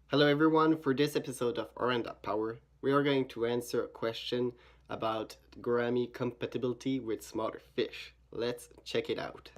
Hello everyone, for this episode of Oranda Power, we are going to answer a question about gourami compatibility with smaller fish. Let's check it out.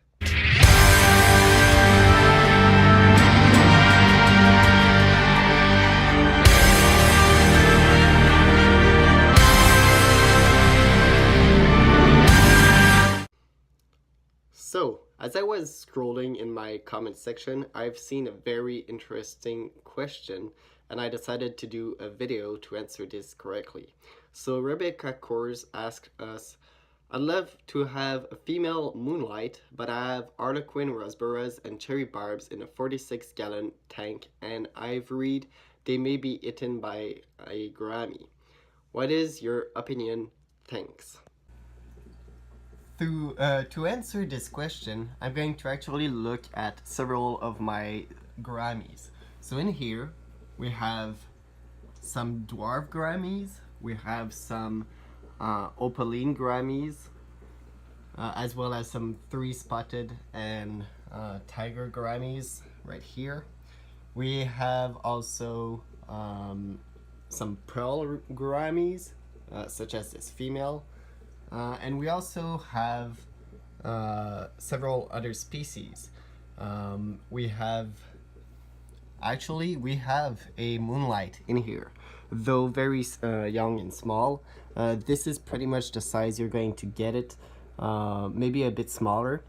So, as I was scrolling in my comment section, I've seen a very interesting question and I decided to do a video to answer this correctly. So Rebecca Kors asked us, I'd love to have a female moonlight, but I have harlequin rasboras and cherry barbs in a 46-gallon tank and I've read they may be eaten by a gourami. What is your opinion? Thanks. To answer this question, I'm going to actually look at several of my gouramis. So in here, we have some dwarf gouramis, we have some opaline gouramis, as well as some three-spotted and tiger gouramis right here. We have also some pearl gouramis, such as this female. And we also have several other species. We have a moonlight in here, though very young and small. This is pretty much the size you're going to get it, maybe a bit smaller.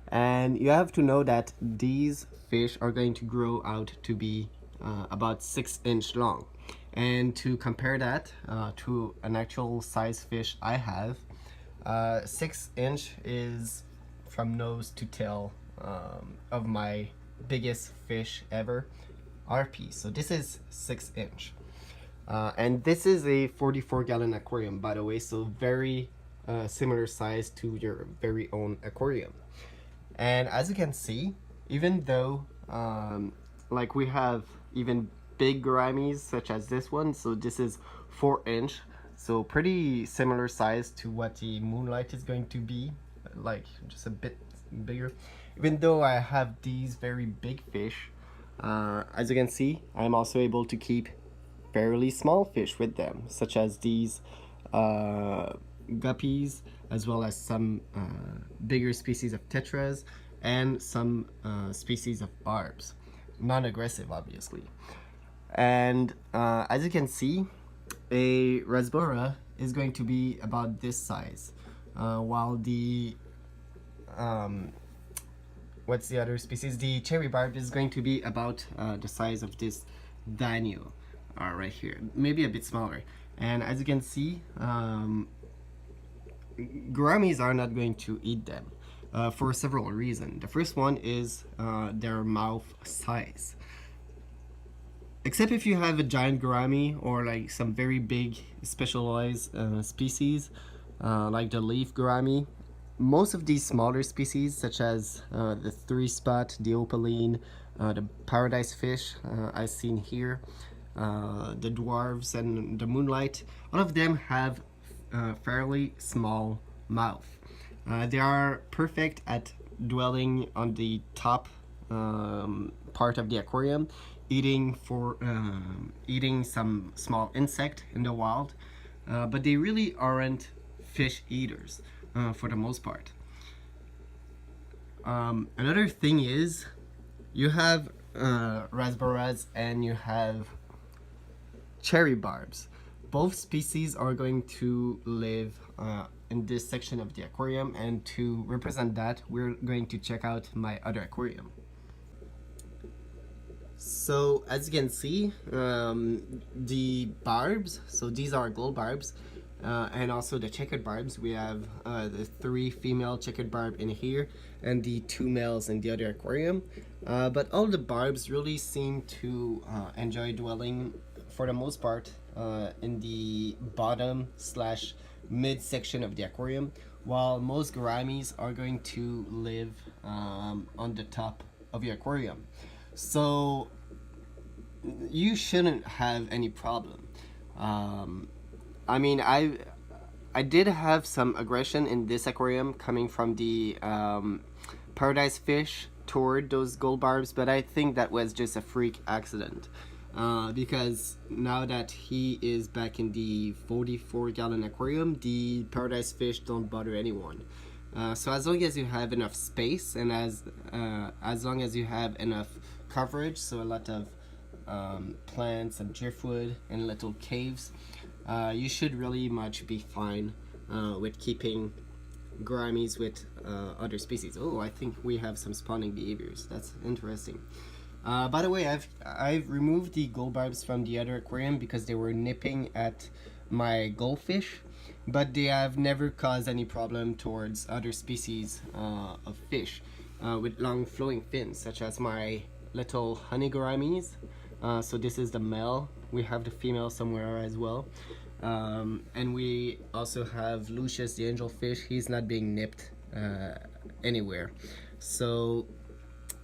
And you have to know that these fish are going to grow out to be about 6-inch long. And to compare that to an actual size fish I have, 6-inch is from nose to tail of my biggest fish ever, RP. So this is 6-inch. And this is a 44-gallon aquarium, by the way, so very similar size to your very own aquarium. And as you can see, even though like we have even big gouramis such as this one, so this is 4-inch, so pretty similar size to what the moonlight is going to be, like just a bit bigger. Even though I have these very big fish, as you can see, I'm also able to keep fairly small fish with them, such as these guppies, as well as some bigger species of tetras and some species of barbs. Non-aggressive, obviously. And as you can see, a rasbora is going to be about this size, while the what's the other species? The cherry barb is going to be about the size of this danio right here, maybe a bit smaller. And as you can see, gouramis are not going to eat them for several reasons. The first one is their mouth size. Except if you have a giant gourami or like some very big specialized species like the leaf gourami, most of these smaller species such as the three-spot, the opaline, the paradise fish I've seen here, the dwarves and the moonlight, all of them have fairly small mouth. They are perfect at dwelling on the top part of the aquarium, eating some small insect in the wild, but they really aren't fish eaters for the most part. Another thing is you have rasboras and you have cherry barbs. Both species are going to live in this section of the aquarium, and to represent that, we're going to check out my other aquarium. So as you can see, the barbs, so these are gold barbs, and also the checkered barbs. We have the 3 female checkered barb in here and the 2 males in the other aquarium. But all the barbs really seem to enjoy dwelling, for the most part, in the bottom slash mid section of the aquarium, while most gouramis are going to live on the top of your aquarium. So you shouldn't have any problem. I mean, I did have some aggression in this aquarium coming from the paradise fish toward those gold barbs, but I think that was just a freak accident. because now that he is back in the 44-gallon aquarium, the paradise fish don't bother anyone. So as long as you have enough space and as long as you have enough coverage, so a lot of plants and driftwood and little caves, you should really much be fine with keeping gouramis with other species. Oh, I think we have some spawning behaviors. That's interesting. By the way, I've removed the gold barbs from the other aquarium because they were nipping at my goldfish, but they have never caused any problem towards other species of fish with long flowing fins, such as my little honey gouramis. So this is the male. We have the female somewhere as well. And we also have Lucius the angelfish. He's not being nipped anywhere. So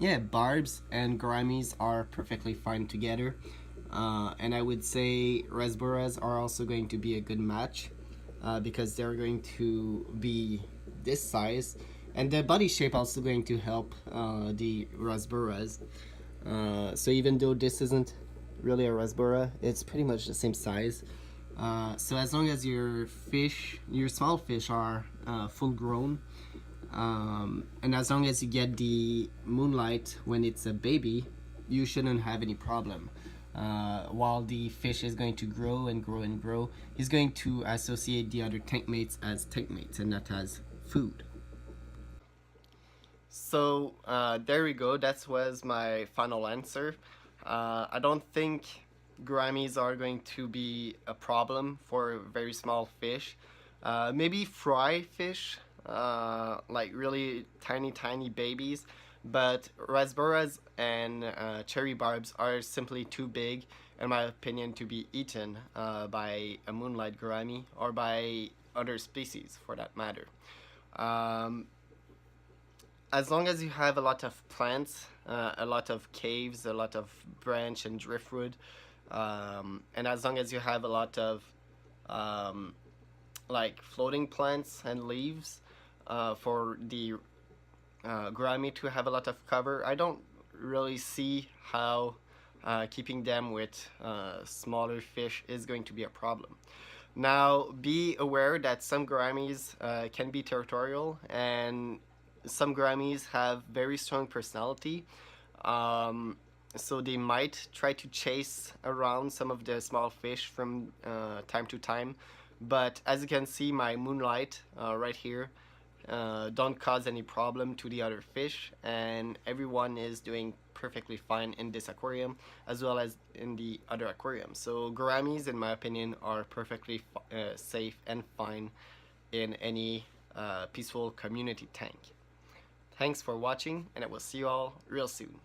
yeah, barbs and gouramis are perfectly fine together. And I would say rasboras are also going to be a good match because they're going to be this size, and their body shape also going to help the rasboras. So even though this isn't really a rasbora, it's pretty much the same size. So as long as your small fish are full grown, and as long as you get the moonlight when it's a baby, you shouldn't have any problem. While the fish is going to grow and grow and grow, he's going to associate the other tank mates as tank mates and not as food. So there we go. That was my final answer. I don't think gouramis are going to be a problem for very small fish. Maybe fry fish, like really tiny babies, but rasboras and cherry barbs are simply too big, in my opinion, to be eaten by a moonlight gourami or by other species for that matter. As long as you have a lot of plants, a lot of caves, a lot of branch and driftwood, and as long as you have a lot of like floating plants and leaves for the gourami to have a lot of cover, I don't really see how keeping them with smaller fish is going to be a problem. Now, be aware that some gouramis can be territorial, and some gouramis have very strong personality. So they might try to chase around some of the small fish from time to time. But as you can see, my moonlight right here don't cause any problem to the other fish, and everyone is doing perfectly fine in this aquarium as well as in the other aquarium. So gouramis, in my opinion, are perfectly safe and fine in any peaceful community tank. Thanks for watching, and I will see you all real soon.